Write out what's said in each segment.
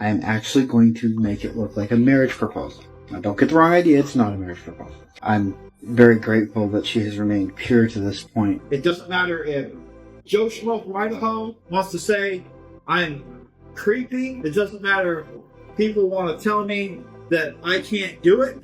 I am actually going to make it look like a marriage proposal. Now, don't get the wrong idea, it's not a marriage proposal. I'm very grateful that she has remained pure to this point. It doesn't matter if Joe Schmo from Idaho wants to say I'm creepy. It doesn't matter if people want to tell me that I can't do it.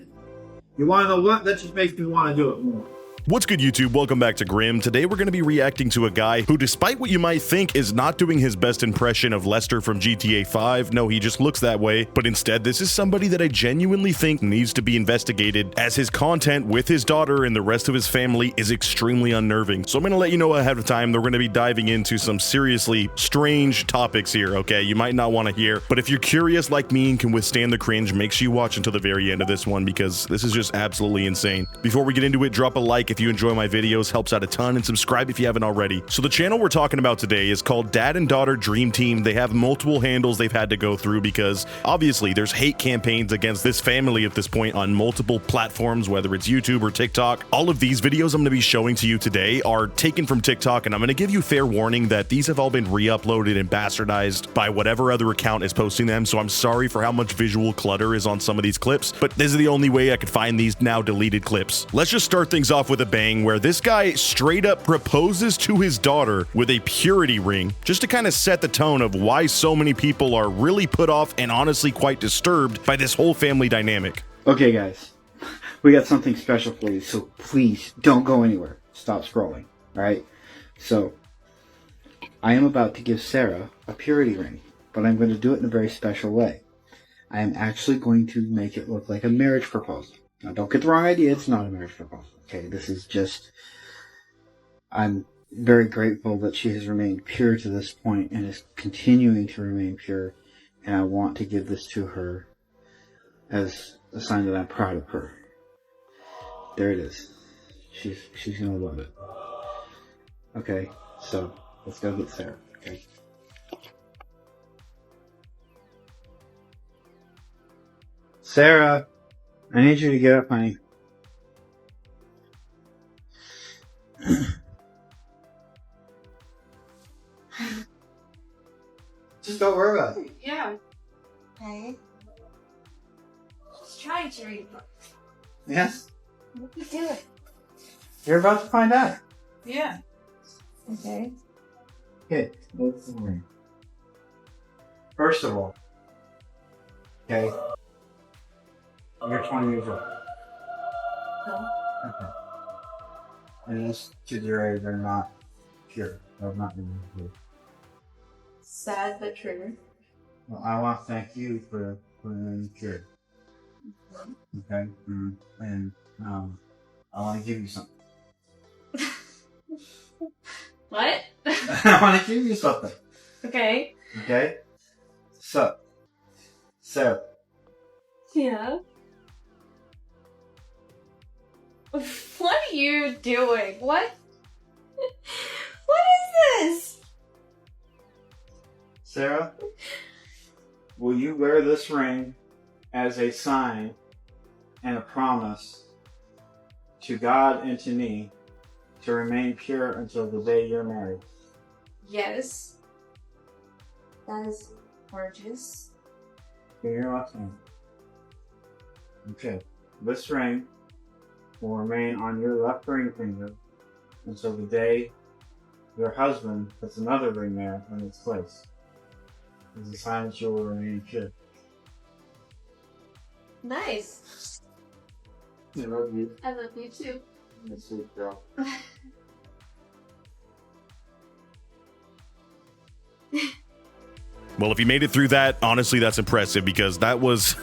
You want to know what? That just makes me want to do it more. What's good, YouTube? Welcome back to Grim. Today we're going to be reacting to a guy who, despite what you might think, is not doing his best impression of Lester from GTA 5. No, he just looks that way. But instead, this is somebody that I genuinely think needs to be investigated, as his content with his daughter and the rest of his family is extremely unnerving. So I'm going to let you know ahead of time that we're going to be diving into some seriously strange topics here, okay? You might not want to hear, but if you're curious like me and can withstand the cringe, make sure you watch until the very end of this one, because this is just absolutely insane. Before we get into it, drop a like if you enjoy my videos, helps out a ton, and subscribe if you haven't already. So the channel we're talking about today is called Dad and Daughter Dream Team. They have multiple handles they've had to go through because obviously there's hate campaigns against this family at this point on multiple platforms, whether it's YouTube or TikTok. All of these videos I'm going to be showing to you today are taken from TikTok, and I'm going to give you fair warning that these have all been re-uploaded and bastardized by whatever other account is posting them, so I'm sorry for how much visual clutter is on some of these clips, but this is the only way I could find these now deleted clips. Let's just start things off with a bang, where this guy straight up proposes to his daughter with a purity ring, just to kind of set the tone of why so many people are really put off and honestly quite disturbed by this whole family dynamic. Okay, guys, we got something special for you, so please don't go anywhere. Stop scrolling, alright? So, I am about to give Sarah a purity ring, but I'm going to do it in a very special way. I am actually going to make it look like a marriage proposal. Now, don't get the wrong idea, it's not a marriage proposal. Okay, this is just... I'm very grateful that she has remained pure to this point and is continuing to remain pure, and I want to give this to her as a sign that I'm proud of her. There it is. She's gonna love it. Okay, so let's go get Sarah. Okay. Sarah, I need you to get up, honey. Just don't worry about it. Yeah. Okay. Just trying to read books. Yes? What are you doing? You're about to find out. Yeah. Okay. Okay, what's the ring? First of all, okay, you're 20 years old. No. Okay. And this kids your age are not pure. They're not really pure. Sad but true. Well, I want to thank you for being pure. Okay? And I want to give you something. What? I want to give you something. Okay. Okay? So, Sarah. Yeah. What are you doing? What? What is this? Sarah, will you wear this ring as a sign and a promise to God and to me to remain pure until the day you're married? Yes. That is gorgeous. Give your left hand. Okay. This ring will remain on your left ring finger until the day your husband puts another ring there in its place. It's a sign that you will remain pure. Nice. I love you. I love you too. You're a sweet girl. Well, if you made it through that, honestly, that's impressive, because that was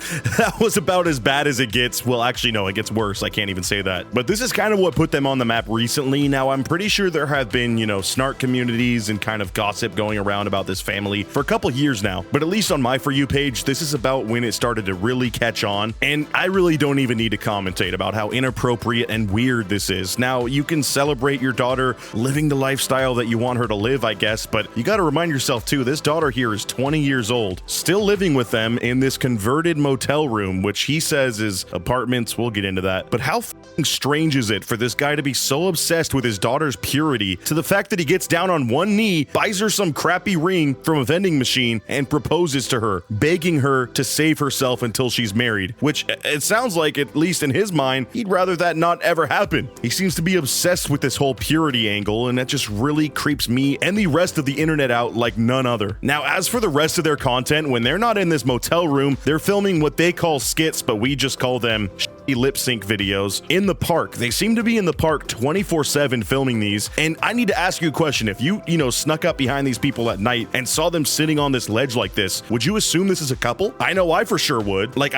about as bad as it gets. Well, actually, no, it gets worse. I can't even say that. But this is kind of what put them on the map recently. Now, I'm pretty sure there have been, snark communities and kind of gossip going around about this family for a couple years now. But at least on my For You page, this is about when it started to really catch on. And I really don't even need to commentate about how inappropriate and weird this is. Now, you can celebrate your daughter living the lifestyle that you want her to live, I guess, but you got to remind yourself, too, this daughter here is 20 20 years old, still living with them in this converted motel room, which he says is apartments. We'll get into that. But how f***ing strange is it for this guy to be so obsessed with his daughter's purity to the fact that he gets down on one knee, buys her some crappy ring from a vending machine, and proposes to her, begging her to save herself until she's married, which it sounds like, at least in his mind, he'd rather that not ever happen. He seems to be obsessed with this whole purity angle, and that just really creeps me and the rest of the internet out like none other. Now, as for the rest of their content, when they're not in this motel room, they're filming what they call skits, but we just call them lip sync videos in the park. They seem to be in the park 24/7 filming these, and I need to ask you a question. If you snuck up behind these people at night and saw them sitting on this ledge like this, would you assume this is a couple? I know I for sure would. Like,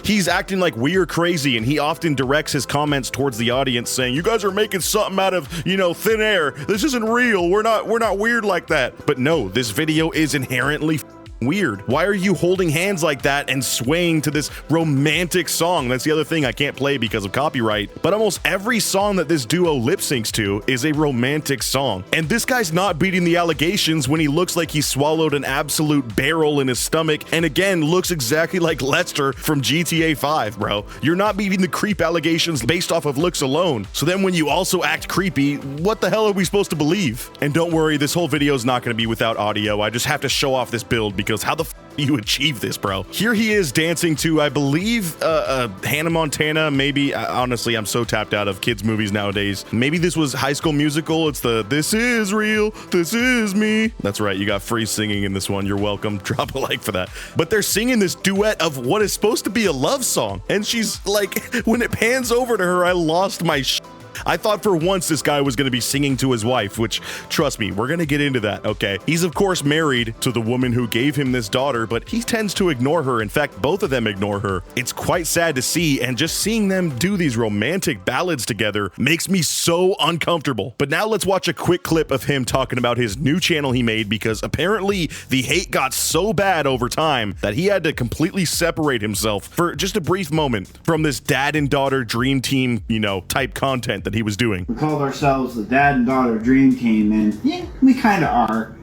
he's acting like we're crazy, and he often directs his comments towards the audience saying, you guys are making something out of, thin air. This isn't real. We're not weird like that. But no, this video is inherently weird. Why are you holding hands like that and swaying to this romantic song? That's the other thing I can't play because of copyright. But almost every song that this duo lip syncs to is a romantic song. And this guy's not beating the allegations when he looks like he swallowed an absolute barrel in his stomach, and again looks exactly like Lester from GTA 5, bro. You're not beating the creep allegations based off of looks alone. So then when you also act creepy, what the hell are we supposed to believe? And don't worry, this whole video is not going to be without audio. I just have to show off this build because how the f do you achieve this, bro? Here he is dancing to, I believe, Hannah Montana. Maybe, honestly, I'm so tapped out of kids movies nowadays. Maybe this was High School Musical. It's the "This Is Real, This Is Me." That's right, you got free singing in this one. You're welcome. Drop a like for that. But they're singing this duet of what is supposed to be a love song, and she's like, when it pans over to her, I lost my sh. I thought for once this guy was going to be singing to his wife, which, trust me, we're going to get into that, okay? He's, of course, married to the woman who gave him this daughter, but he tends to ignore her. In fact, both of them ignore her. It's quite sad to see, and just seeing them do these romantic ballads together makes me so uncomfortable. But now let's watch a quick clip of him talking about his new channel he made, because apparently the hate got so bad over time that he had to completely separate himself for just a brief moment from this dad and daughter dream team, type content that he was doing. We called ourselves the Dad and Daughter Dream Team, and yeah, we kind of are.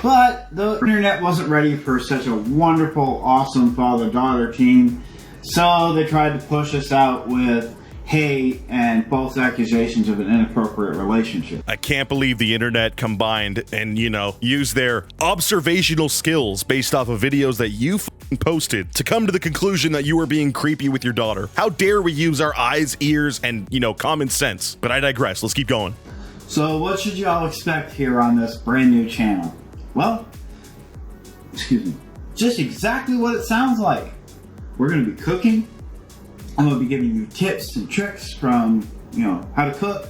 But the internet wasn't ready for such a wonderful, awesome father-daughter team, so they tried to push us out with hate and false accusations of an inappropriate relationship. I can't believe the internet combined and, use their observational skills based off of videos that you posted to come to the conclusion that you were being creepy with your daughter. How dare we use our eyes, ears, and, common sense? But I digress. Let's keep going. So what should you all expect here on this brand new channel? Well, just exactly what it sounds like. We're going to be cooking. I'm going to be giving you tips and tricks from, how to cook.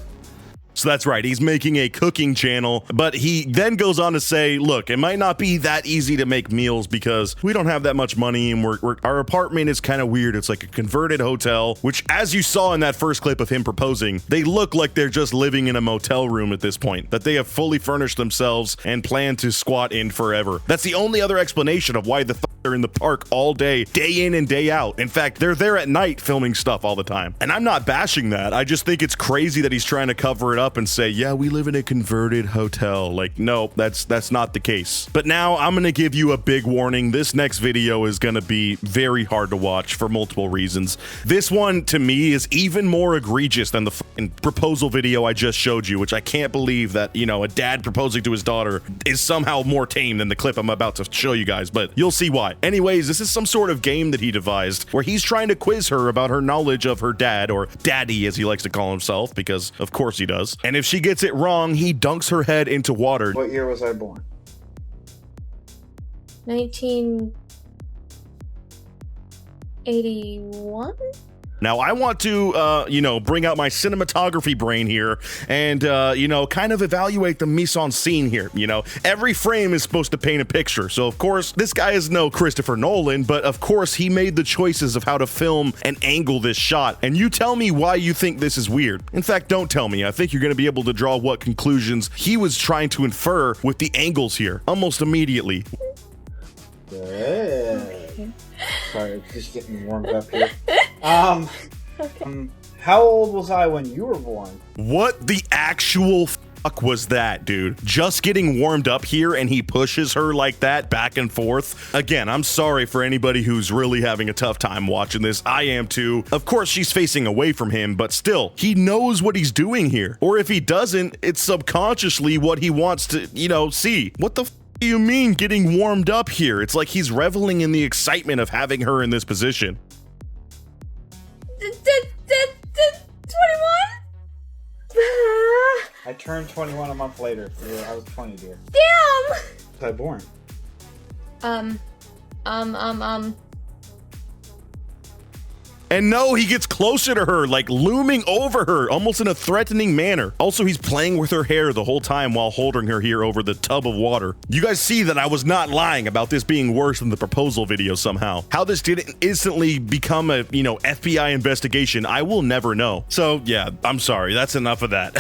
So that's right, he's making a cooking channel, but he then goes on to say, look, it might not be that easy to make meals because we don't have that much money, and our apartment is kind of weird. It's like a converted hotel, which, as you saw in that first clip of him proposing, they look like they're just living in a motel room at this point, that they have fully furnished themselves and plan to squat in forever. That's the only other explanation of why they're in the park all day in and day out. In fact, they're there at night filming stuff all the time. And I'm not bashing that. I just think it's crazy that he's trying to cover it up and say, yeah, we live in a converted hotel. Like, no, that's not the case. But now I'm gonna give you a big warning. This next video is gonna be very hard to watch for multiple reasons. This one, to me, is even more egregious than the proposal video I just showed you, which I can't believe that, a dad proposing to his daughter is somehow more tame than the clip I'm about to show you guys, but you'll see why. Anyways, this is some sort of game that he devised where he's trying to quiz her about her knowledge of her dad, or daddy as he likes to call himself, because of course he does. And if she gets it wrong, he dunks her head into water. What year was I born? 1981? Now, I want to, bring out my cinematography brain here and, kind of evaluate the mise en scene here. Every frame is supposed to paint a picture. So, of course, this guy is no Christopher Nolan, but of course, he made the choices of how to film and angle this shot. And you tell me why you think this is weird. In fact, don't tell me. I think you're going to be able to draw what conclusions he was trying to infer with the angles here almost immediately. Good. Sorry, just getting warmed up here. How old was I when you were born? What the actual fuck was that, dude? Just getting warmed up here and he pushes her like that back and forth. Again, I'm sorry for anybody who's really having a tough time watching this. I am too. Of course, she's facing away from him, but still, he knows what he's doing here. Or if he doesn't, it's subconsciously what he wants to, you know, see. What the do you mean getting warmed up here? It's like he's reveling in the excitement of having her in this position. 21? I turned 21 a month later. Yeah, I was 20, dear. Damn! Was I born? And no, he gets closer to her, like looming over her, almost in a threatening manner. Also, he's playing with her hair the whole time while holding her here over the tub of water. You guys see that I was not lying about this being worse than the proposal video somehow. How this didn't instantly become a, you know, FBI investigation, I will never know. So yeah, I'm sorry, that's enough of that.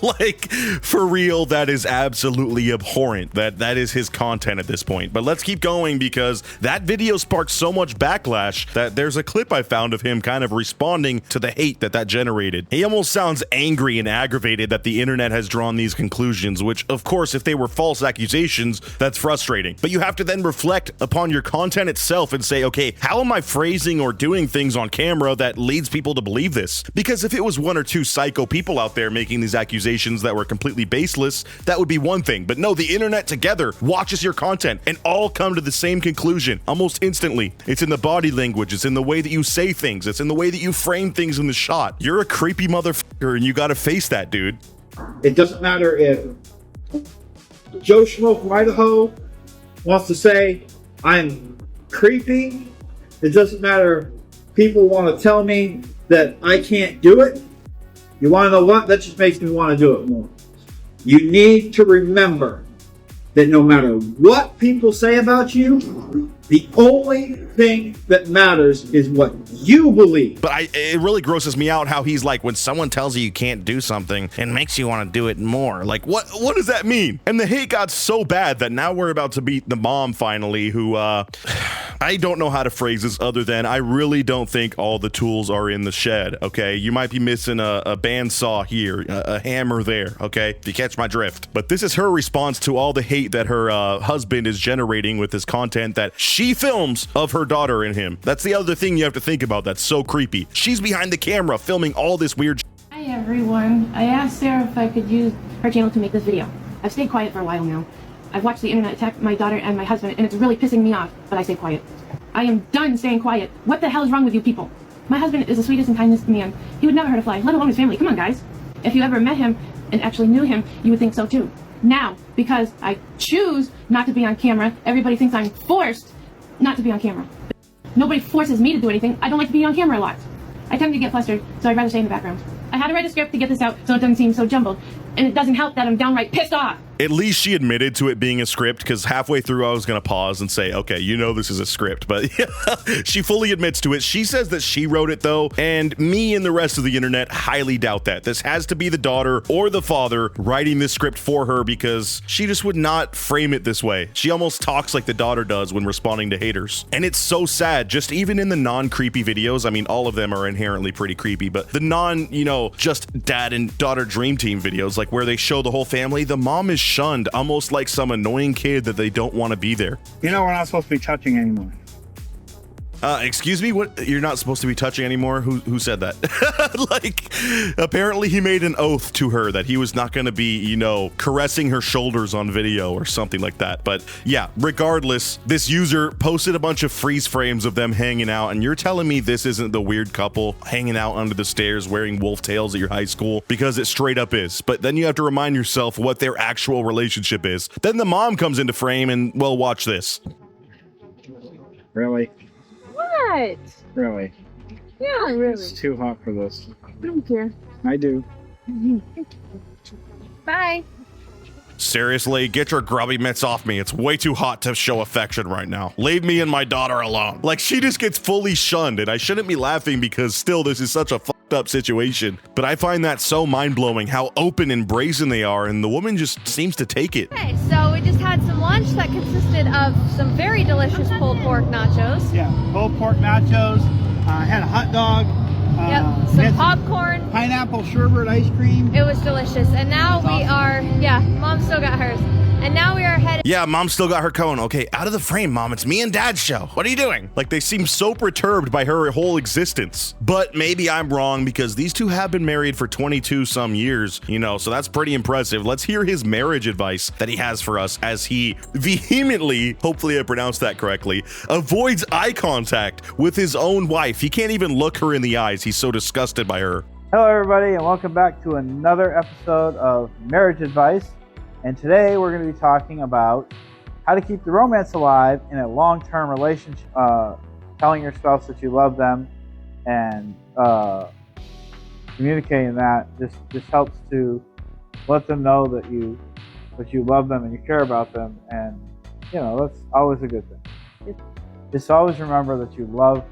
Like, for real, that is absolutely abhorrent. That is his content at this point. But let's keep going because that video sparked so much backlash that there's a clip I found of him kind of responding to the hate that generated. He almost sounds angry and aggravated that the internet has drawn these conclusions, which of course, if they were false accusations, that's frustrating. But you have to then reflect upon your content itself and say, okay, how am I phrasing or doing things on camera that leads people to believe this? Because if it was one or two psycho people out there making these accusations that were completely baseless, that would be one thing. But no, the internet together watches your content and all come to the same conclusion almost instantly. It's in the body language, it's in the way that you say things, it's in the way that you frame things in the shot. You're a creepy motherfucker and you gotta face that, dude. It doesn't matter if Joe Schmo from Idaho wants to say I'm creepy. It doesn't matter if people want to tell me that I can't do it. You want to know what? That just makes me want to do it more. You need to remember that no matter what people say about you, the only thing that matters is what you believe. But it really grosses me out how he's like, when someone tells you you can't do something, it makes you want to do it more. Like, what does that mean? And the hate got so bad that now we're about to meet the mom finally, who, I don't know how to phrase this other than I really don't think all the tools are in the shed, okay? You might be missing a bandsaw here, a hammer there, okay? If you catch my drift. But this is her response to all the hate that her husband is generating with his content that she films of her daughter and him. That's the other thing you have to think about that's so creepy. She's behind the camera filming all this weird Hi everyone. I asked Sarah if I could use her channel to make this video. I've stayed quiet for a while now. I've watched the internet attack my daughter and my husband, and it's really pissing me off, but I stay quiet. I am done staying quiet. What the hell is wrong with you people? My husband is the sweetest and kindest man. He would never hurt a fly, let alone his family. Come on, guys. If you ever met him and actually knew him, you would think so too. Now, because I choose not to be on camera, everybody thinks I'm forced not to be on camera. Nobody forces me to do anything. I don't like to be on camera a lot. I tend to get flustered, so I'd rather stay in the background. I had to write a script to get this out so it doesn't seem so jumbled. And it doesn't help that I'm downright pissed off. At least she admitted to it being a script, because halfway through I was going to pause and say, okay, you know this is a script, but yeah, she fully admits to it. She says that she wrote it though, and me and the rest of the internet highly doubt that. This has to be the daughter or the father writing this script for her, because she just would not frame it this way. She almost talks like the daughter does when responding to haters. And it's so sad, just even in the non-creepy videos, I mean, all of them are inherently pretty creepy, but the just dad and daughter dream team videos, like where they show the whole family, the mom is shunned almost like some annoying kid that they don't want to be there. You know we're not supposed to be touching anymore. Excuse me, what? You're not supposed to be touching anymore? Who said that? Like, apparently he made an oath to her that he was not going to be, caressing her shoulders on video or something like that. But yeah, regardless, this user posted a bunch of freeze frames of them hanging out, and you're telling me this isn't the weird couple hanging out under the stairs wearing wolf tails at your high school? Because it straight up is. But then you have to remind yourself what their actual relationship is. Then the mom comes into frame and, well, watch this. Really? What? Really? Yeah, really. It's too hot for this. I don't care. I do. Bye. Seriously, get your grubby mitts off me. It's way too hot to show affection right now. Leave me and my daughter alone. Like, she just gets fully shunned, and I shouldn't be laughing because still this is such a fucked up situation. But I find that so mind-blowing how open and brazen they are, and the woman just seems to take it. Okay, so we just had some lunch that consisted of some very delicious pulled pork nachos. Yeah, pulled pork nachos. I had a hot dog, Yep. Some Yes. popcorn. Pineapple sherbet ice cream. It was delicious. And now we are, yeah, Mom still got hers. And now we are headed. Yeah, Mom still got her cone. Okay, out of the frame, Mom. It's me and Dad's show. What are you doing? Like, they seem so perturbed by her whole existence. But maybe I'm wrong, because these two have been married for 22 some years, you know, so that's pretty impressive. Let's hear his marriage advice that he has for us as he vehemently, hopefully I pronounced that correctly, avoids eye contact with his own wife. He can't even look her in the eyes. He's so disgusted by her. Hello everybody, and welcome back to another episode of Marriage Advice. And today we're going to be talking about how to keep the romance alive in a long-term relationship, telling your spouse that you love them, and communicating that just helps to let them know that you love them and you care about them, and you know, that's always a good thing. Just always remember that you love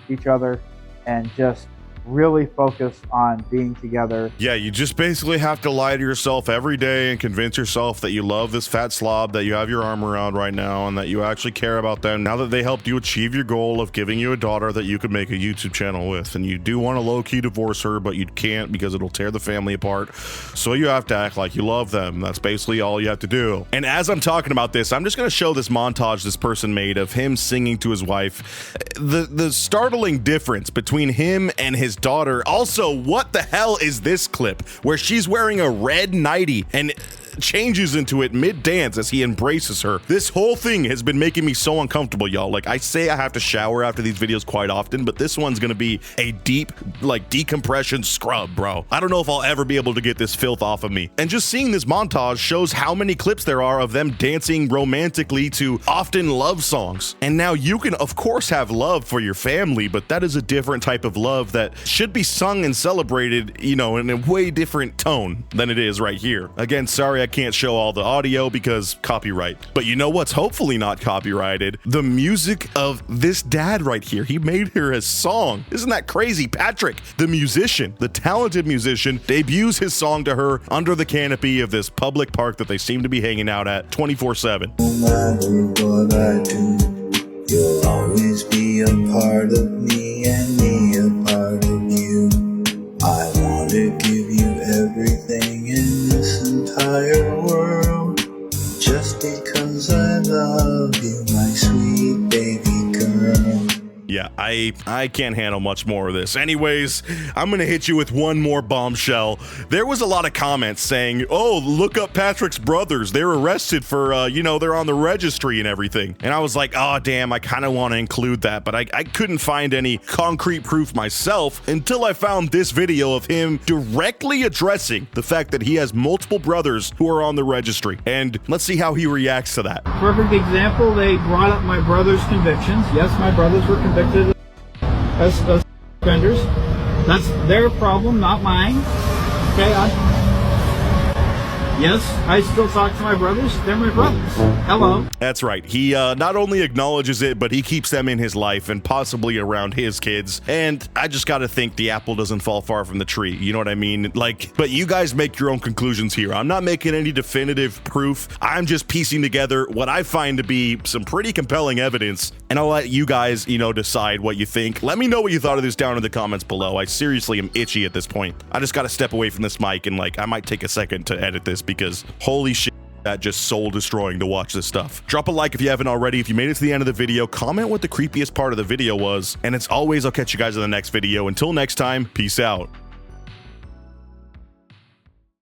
each other and just really focus on being together. Yeah, you just basically have to lie to yourself every day and convince yourself that you love this fat slob that you have your arm around right now, and that you actually care about them now that they helped you achieve your goal of giving you a daughter that you could make a YouTube channel with. And you do want to low-key divorce her, but you can't because it'll tear the family apart. So you have to act like you love them. That's basically all you have to do. And as I'm talking about this, I'm just going to show this montage this person made of him singing to his wife. The startling difference between him and his daughter. Also, what the hell is this clip where she's wearing a red nightie and changes into it mid-dance as he embraces her? This whole thing has been making me so uncomfortable, y'all. Like, I say I have to shower after these videos quite often, but this one's gonna be a deep, like, decompression scrub, bro. I don't know if I'll ever be able to get this filth off of me. And just seeing this montage shows how many clips there are of them dancing romantically to often love songs. And now you can, of course, have love for your family, but that is a different type of love that should be sung and celebrated, you know, in a way different tone than it is right here. Again, sorry I can't show all the audio because copyright. But you know what's hopefully not copyrighted? The music of this dad right here. He made her a song. Isn't that crazy? Patrick, the musician, the talented musician, debuts his song to her under the canopy of this public park that they seem to be hanging out at 24/7. No matter what I do, you'll always be a part of me and me a part of you. I want to give you everything in this entire world, just because I love you, my sweet baby girl. Yeah, I can't handle much more of this. Anyways, I'm gonna hit you with one more bombshell. There was a lot of comments saying, oh, look up Patrick's brothers. They're arrested for, you know, they're on the registry and everything. And I was like, oh, damn, I kind of want to include that, but I couldn't find any concrete proof myself until I found this video of him directly addressing the fact that he has multiple brothers who are on the registry. And let's see how he reacts to that. Perfect example, they brought up my brother's convictions. Yes, my brothers were convicted as offenders. That's their problem, not mine. Okay, yes, I still talk to my brothers. They're my brothers. Hello. That's right. He not only acknowledges it, but he keeps them in his life and possibly around his kids. And I just gotta think the apple doesn't fall far from the tree. You know what I mean? Like, but you guys make your own conclusions here. I'm not making any definitive proof. I'm just piecing together what I find to be some pretty compelling evidence. And I'll let you guys, you know, decide what you think. Let me know what you thought of this down in the comments below. I seriously am itchy at this point. I just gotta step away from this mic and, like, I might take a second to edit this because holy shit, that just soul destroying to watch this stuff. Drop a like if you haven't already. If you made it to the end of the video, comment what the creepiest part of the video was. And as always, I'll catch you guys in the next video. Until next time, peace out.